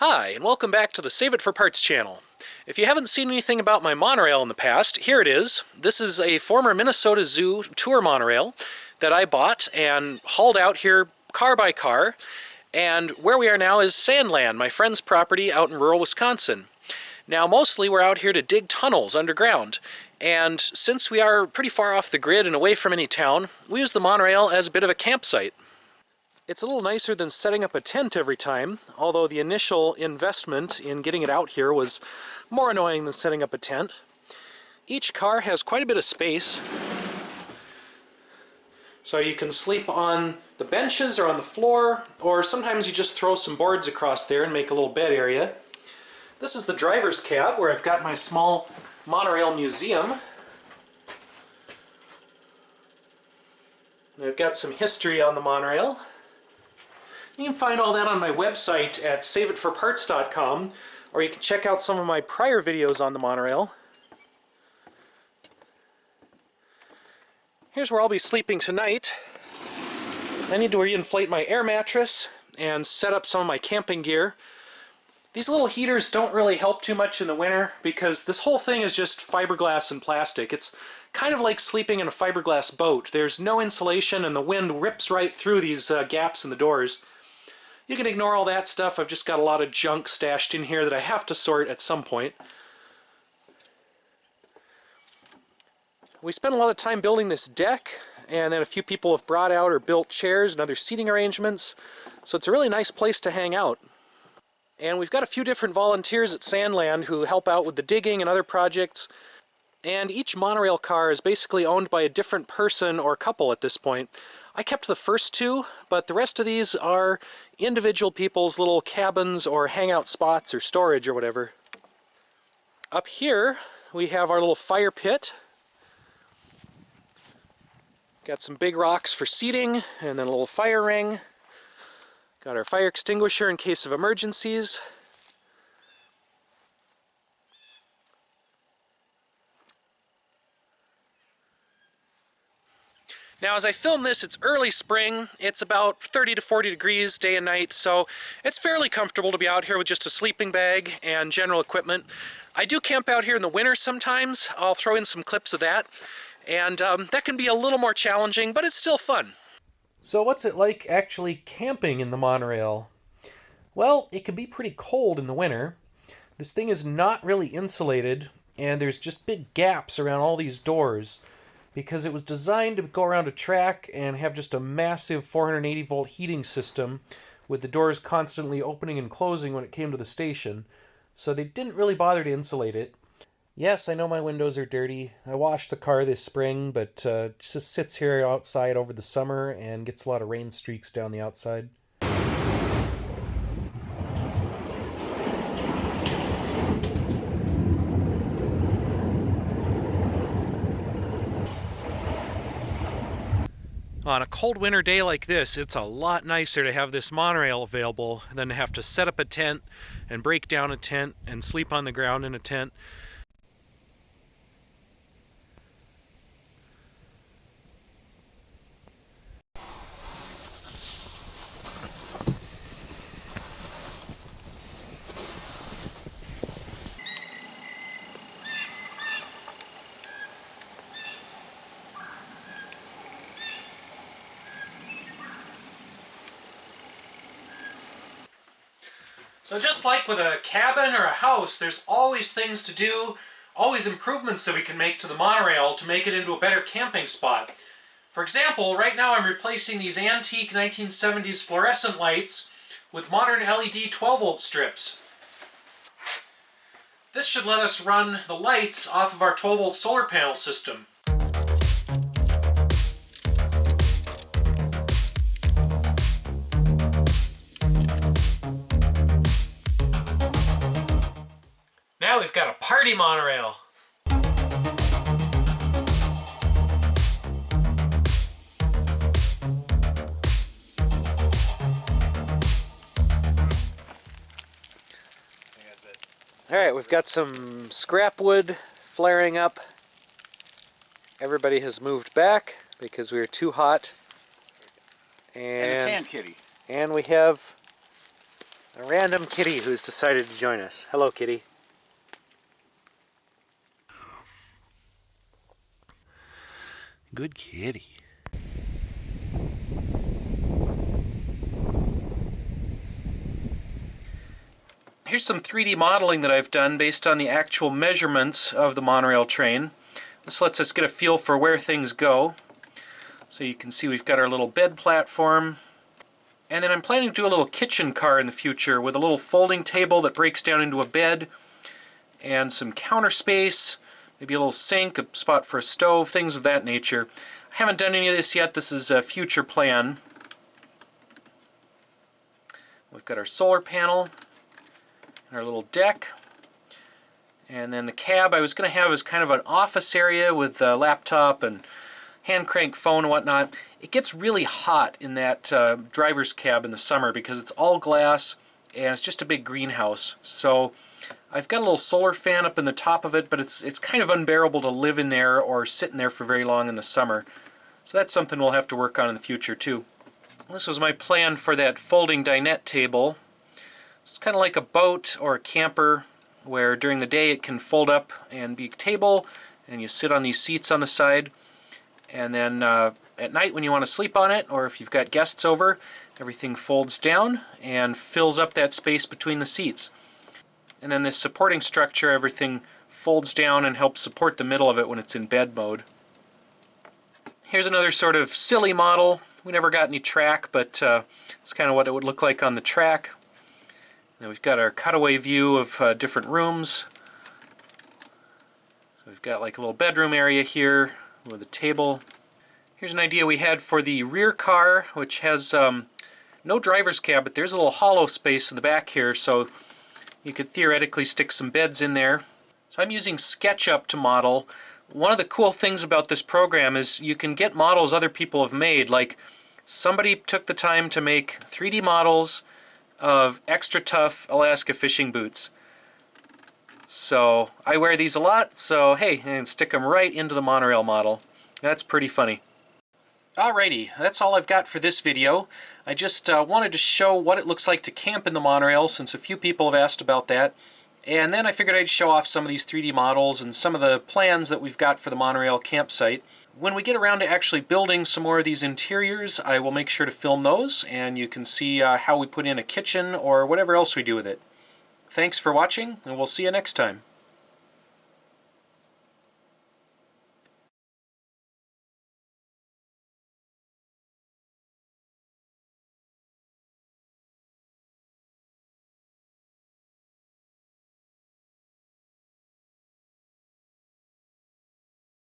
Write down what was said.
Hi, and welcome back to the Save It for Parts channel. If you haven't seen anything about my monorail in the past, here it is. This is a former Minnesota Zoo tour monorail that I bought and hauled out here car by car. And where we are now is Sandland, my friend's property out in rural Wisconsin. Now, mostly we're out here to dig tunnels underground. And since we are pretty far off the grid and away from any town, we use the monorail as a bit of a campsite. It's a little nicer than setting up a tent every time, although the initial investment in getting it out here was more annoying than setting up a tent. Each car has quite a bit of space, so you can sleep on the benches or on the floor, or sometimes you just throw some boards across there and make a little bed area. This is the driver's cab where I've got my small monorail museum. I've got some history on the monorail. You can find all that on my website at saveitforparts.com, or you can check out some of my prior videos on the monorail. Here's where I'll be sleeping tonight. I need to reinflate my air mattress and set up some of my camping gear. These little heaters don't really help too much in the winter because this whole thing is just fiberglass and plastic. It's kind of like sleeping in a fiberglass boat. There's no insulation and the wind rips right through these gaps in the doors. You can ignore all that stuff. I've just got a lot of junk stashed in here that I have to sort at some point. We spent a lot of time building this deck, and then a few people have brought out or built chairs and other seating arrangements, so it's a really nice place to hang out. And we've got a few different volunteers at Sandland who help out with the digging and other projects, and each monorail car is basically owned by a different person or couple at this point. I kept the first two, but the rest of these are individual people's little cabins or hangout spots or storage or whatever. Up here we have our little fire pit. Got some big rocks for seating and then a little fire ring. Got our fire extinguisher in case of emergencies. Now, as I film this, it's early spring. It's about 30 to 40 degrees day and night, so it's fairly comfortable to be out here with just a sleeping bag and general equipment. I do camp out here in the winter sometimes. I'll throw in some clips of that, and that can be a little more challenging, but it's still fun. So what's it like actually camping in the monorail? Well, it can be pretty cold in the winter. This thing is not really insulated, and there's just big gaps around all these doors, because it was designed to go around a track and have just a massive 480 volt heating system with the doors constantly opening and closing when it came to the station. So they didn't really bother to insulate it. Yes, I know my windows are dirty. I washed the car this spring, but it just sits here outside over the summer and gets a lot of rain streaks down the outside. On a cold winter day like this, it's a lot nicer to have this monorail available than to have to set up a tent and break down a tent and sleep on the ground in a tent. So just like with a cabin or a house, there's always things to do, always improvements that we can make to the monorail to make it into a better camping spot. For example, right now I'm replacing these antique 1970s fluorescent lights with modern LED 12-volt strips. This should let us run the lights off of our 12-volt solar panel system. Now we've got a party monorail. That's it. All right, we've got some scrap wood flaring up. Everybody has moved back because we were too hot. And a sand kitty. And we have A random kitty who's decided to join us. Hello, kitty. Good kitty. Here's some 3D modeling that I've done based on the actual measurements of the monorail train. This lets us get a feel for where things go. So you can see we've got our little bed platform. And then I'm planning to do a little kitchen car in the future with a little folding table that breaks down into a bed and some counter space, maybe a little sink, a spot for a stove, things of that nature. I haven't done any of this yet. This is a future plan. We've got our solar panel, our little deck, and then the cab I was going to have as kind of an office area with a laptop and hand crank phone and whatnot. It gets really hot in that driver's cab in the summer because it's all glass and it's just a big greenhouse. So I've got a little solar fan up in the top of it, but it's kind of unbearable to live in there or sit in there for very long in the summer. So that's something we'll have to work on in the future too. This was my plan for that folding dinette table. It's kind of like a boat or a camper where during the day it can fold up and be a table and you sit on these seats on the side, and then at night when you want to sleep on it or if you've got guests over, everything folds down and fills up that space between the seats. And then this supporting structure, everything folds down and helps support the middle of it when it's in bed mode. Here's another sort of silly model. We never got any track, but it's kind of what it would look like on the track. Then we've got our cutaway view of different rooms. So we've got like a little bedroom area here with a table. Here's an idea we had for the rear car, which has no driver's cab, but there's a little hollow space in the back here, so you could theoretically stick some beds in there. So I'm using SketchUp to model. One of the cool things about this program is you can get models other people have made. Like somebody took the time to make 3D models of extra tough Alaska fishing boots. So I wear these a lot, so hey, and stick them right into the monorail model. That's pretty funny. Alrighty, that's all I've got for this video. I just wanted to show what it looks like to camp in the monorail, since a few people have asked about that. And then I figured I'd show off some of these 3D models and some of the plans that we've got for the monorail campsite. When we get around to actually building some more of these interiors, I will make sure to film those, and you can see how we put in a kitchen or whatever else we do with it. Thanks for watching, and we'll see you next time.